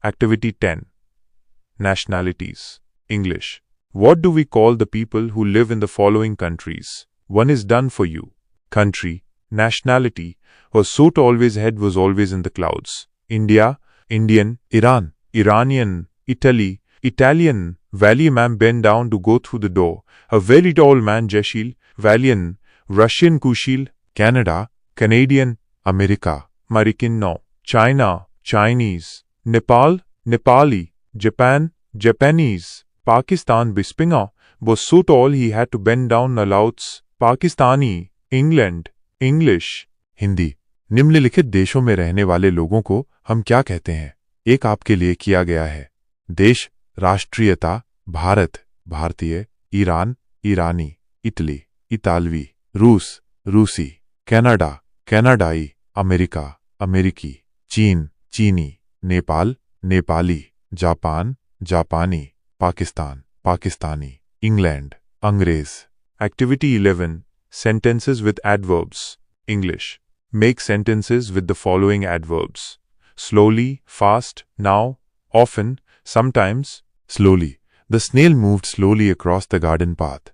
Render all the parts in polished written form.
Activity 10. Nationalities. English. What do we call the people who live in the following countries? One is done for you. Country. Nationality. Was so to always head was always in the clouds. India. Indian. Iran. Iranian. Italy. Italian. Valley man bent down to go through the door. A very tall man Jeshil. Valian. Russian Kushil. Canada. Canadian. America. American no. China. Chinese. Nepal. Nepali. Japan. Japanese. Pakistan Bispinga was so tall he had to bend down Louds. Pakistani. England. English. Hindi. निम्नलिखित देशों में रहने वाले लोगों को हम क्या कहते हैं? एक आपके लिए किया गया है। देश, राष्ट्रीयता, भारत, भारतीय, ईरान, ईरानी, इटली, इतालवी, रूस, रूसी, कनाडा, कनाडाई, अमेरिका, अमेरिकी, चीन, चीनी, नेपाल, नेपाली, जापान, जापानी, पाकिस्तान, पाकिस्तानी, इंग्लैंड, अंग्रेज। Activity 11. Sentences with adverbs. English. Make sentences with the following adverbs. Slowly, fast, now, often, sometimes. Slowly. The snail moved slowly across the garden path.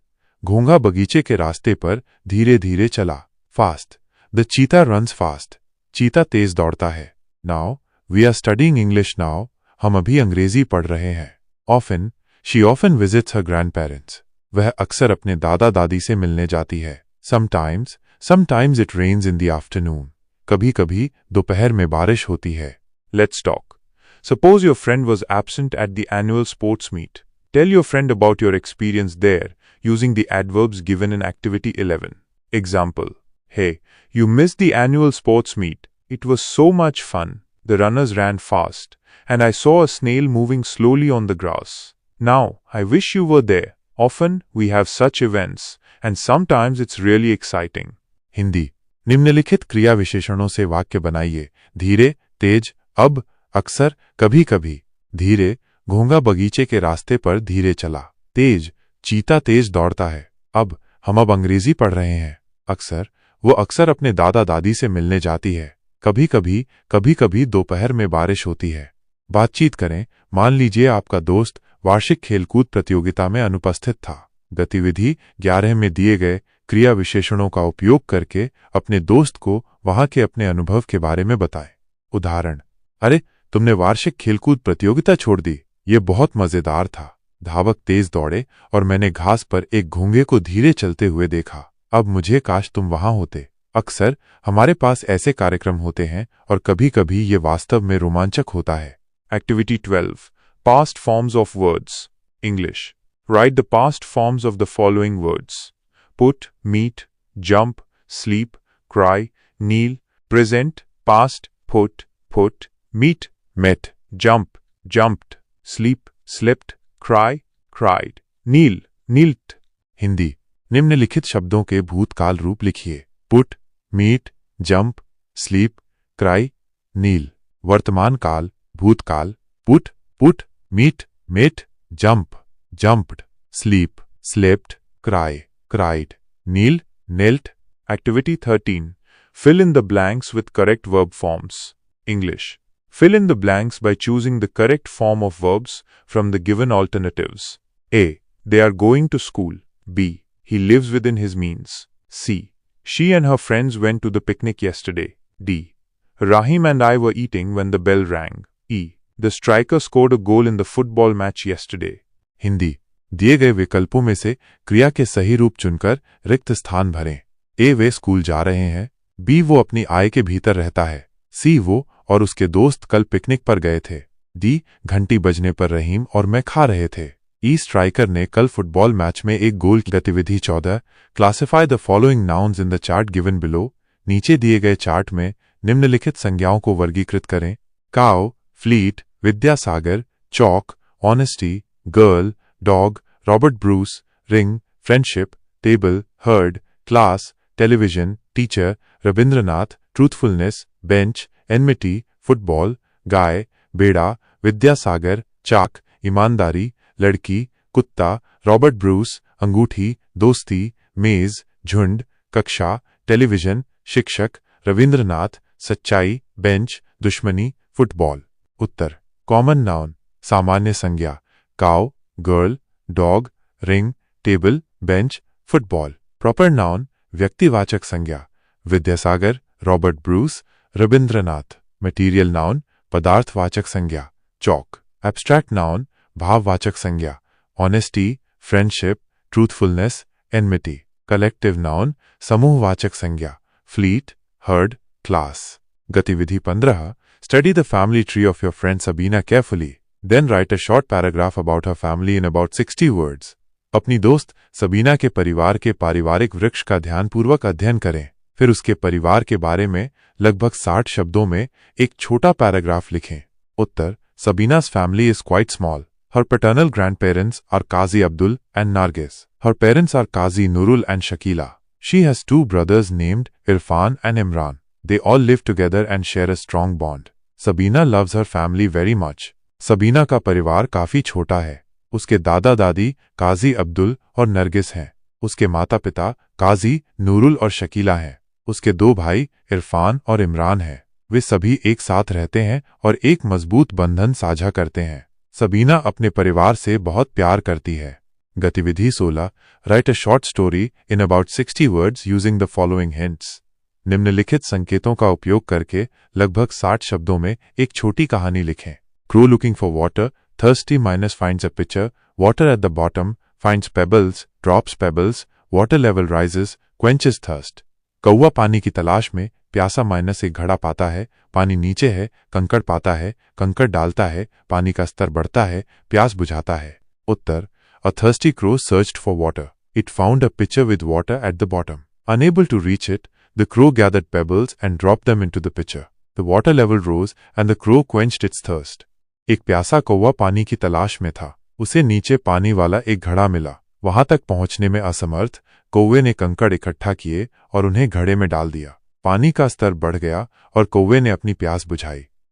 घोंघा बगीचे के रास्ते पर धीरे धीरे चला। Fast. The cheetah runs fast. चीता तेज दौड़ता है। Now, we are studying English now. हम अभी अंग्रेजी पढ़ रहे हैं। Often, she often visits her grandparents. वह अक्सर अपने दादा दादी से मिलने जाती है। Sometimes it rains in the afternoon. कभी कभी दोपहर में बारिश होती है। Let's talk. Suppose your friend was absent at the annual sports meet. Tell your friend about your experience there using the adverbs given in Activity 11. Example. Hey, you missed the annual sports meet. It was so much fun. The runners ran fast, and I saw a snail moving slowly on the grass. Now, I wish you were there. Often, we have such events, and sometimes it's really exciting. Hindi. निम्नलिखित क्रिया विशेषणों से वाक्य बनाइए। धीरे, तेज, अब, अक्सर, कभी कभी। धीरे, घोंघा बगीचे के रास्ते पर धीरे चला। तेज, चीता तेज दौड़ता है। अब अंग्रेजी पढ़ रहे हैं। अक्सर, वो अक्सर अपने दादा दादी से मिलने जाती है। कभी कभी दोपहर में बारिश होती है। बातचीत करें। मान लीजिए आपका दोस्त वार्षिक खेलकूद प्रतियोगिता में अनुपस्थित था। गतिविधि 11 में दिए गए क्रिया विशेषणों का उपयोग करके अपने दोस्त को वहां के अपने अनुभव के बारे में बताएं। उदाहरण। अरे, तुमने वार्षिक खेलकूद प्रतियोगिता छोड़ दी। ये बहुत मजेदार था। धावक तेज दौड़े और मैंने घास पर एक घोंघे को धीरे चलते हुए देखा। अब मुझे काश तुम वहां होते। अक्सर हमारे पास ऐसे कार्यक्रम होते हैं और कभी कभी ये वास्तव में रोमांचक होता है। Activity 12. Past forms of words. English. Write the past forms of the following words. Put, meet, jump, sleep, cry, kneel. Present, past, put, meet, met, jump, jumped, sleep, slept, cry, cried, kneel, kneeled. Hindi. निम्नलिखित शब्दों के भूतकाल रूप लिखिए। Put, meet, jump, sleep, cry, kneel. वर्तमान काल, भूतकाल। Put, meet, met, jump, jumped, sleep, slept, cry, cried, kneel, knelt. Activity 13. Fill in the blanks with correct verb forms. English. Fill in the blanks by choosing the correct form of verbs from the given alternatives. A. They are going to school. B. He lives within his means. C. She and her friends went to the picnic yesterday. D. Rahim and I were eating when the bell rang. E. The striker scored a goal in the football match yesterday. Hindi. दिए गए विकल्पों में से क्रिया के सही रूप चुनकर रिक्त स्थान भरें। ए. वे स्कूल जा रहे हैं। बी. वो अपनी आय के भीतर रहता है। सी. वो और उसके दोस्त कल पिकनिक पर गए थे। डी. घंटी बजने पर रहीम और मैं खा रहे थे। ई. स्ट्राइकर ने कल फुटबॉल मैच में एक गोल की। गतिविधि 14. Classify the following nouns in the chart given below. नीचे दिए गए चार्ट में निम्नलिखित संज्ञाओं को वर्गीकृत करें। Cow, fleet, Vidyasagar, chalk, honesty, girl, dog, Robert Bruce, ring, friendship, table, herd, class, television, teacher, Rabindranath, truthfulness, bench, enmity, football, गाय, बेड़ा, विद्यासागर, चाक, ईमानदारी, लड़की, कुत्ता, रॉबर्ट ब्रूस, अंगूठी, दोस्ती, मेज, झुंड, कक्षा, टेलीविजन, शिक्षक, रविंद्रनाथ, सच्चाई, बेंच, दुश्मनी, फुटबॉल। उत्तर। कॉमन नाउन सामान्य संज्ञा cow, girl, dog, ring, table, bench, football. Proper noun व्यक्तिवाचक संज्ञा Vidyasagar, Robert Bruce, Rabindranath. Material noun पदार्थवाचक संज्ञा चौक। एब्स्ट्रैक्ट नाउन भाववाचक संज्ञा honesty, friendship, truthfulness, enmity. Collective noun समूहवाचक संज्ञा फ्लीट, हर्ड, क्लास। गतिविधि 15 study the family tree of your friend Sabina carefully then write a short paragraph about her family in about 60 words. अपनी दोस्त सबीना के परिवार के पारिवारिक वृक्ष का ध्यानपूर्वक अध्ययन करें, फिर उसके परिवार के बारे में लगभग 60 शब्दों में एक छोटा पैराग्राफ लिखें। उत्तर Sabina's family is quite small. Her paternal grandparents are Qazi Abdul and Nargis. Her parents are Qazi Nurul and Shakila. She has 2 brothers named Irfan and Imran. They all live together and share a strong bond. Sabina loves her family very much. Sabina का परिवार काफी छोटा है। उसके दादा दादी काजी अब्दुल और नरगिस हैं। उसके माता पिता काजी नूरुल और शकीला हैं। उसके 2 भाई इरफान और इमरान हैं। वे सभी एक साथ रहते हैं और एक मजबूत बंधन साझा करते हैं। सबीना अपने परिवार से बहुत प्यार करती है। गतिविधि 16 right a short story in about 60 words using the following hints. निम्नलिखित संकेतों का उपयोग करके लगभग 60 शब्दों में एक छोटी कहानी लिखें। Crew looking for water, thirsty minus finds a pitcher, water at the bottom, finds pebbles, drops pebbles, water level rises, quenches thirst. कौवा पानी की तलाश में प्यासा माइनस एक घड़ा पाता है, पानी नीचे है, कंकड़ पाता है, कंकड़ डालता है, पानी का स्तर बढ़ता है, प्यास बुझाता है। उत्तर A thirsty crow searched for water. It found a pitcher with water at the bottom. Unable to reach it, the crow gathered pebbles and dropped them into the pitcher. The water level rose and the crow quenched its thirst. एक प्यासा कौवा पानी की तलाश में था। उसे नीचे पानी वाला एक घड़ा मिला। वहां तक पहुंचने में असमर्थ कौवे ने कंकड़ इकट्ठा किए और उन्हें घड़े में डाल दिया। पानी का स्तर बढ़ गया और कौवे ने अपनी प्यास बुझाई।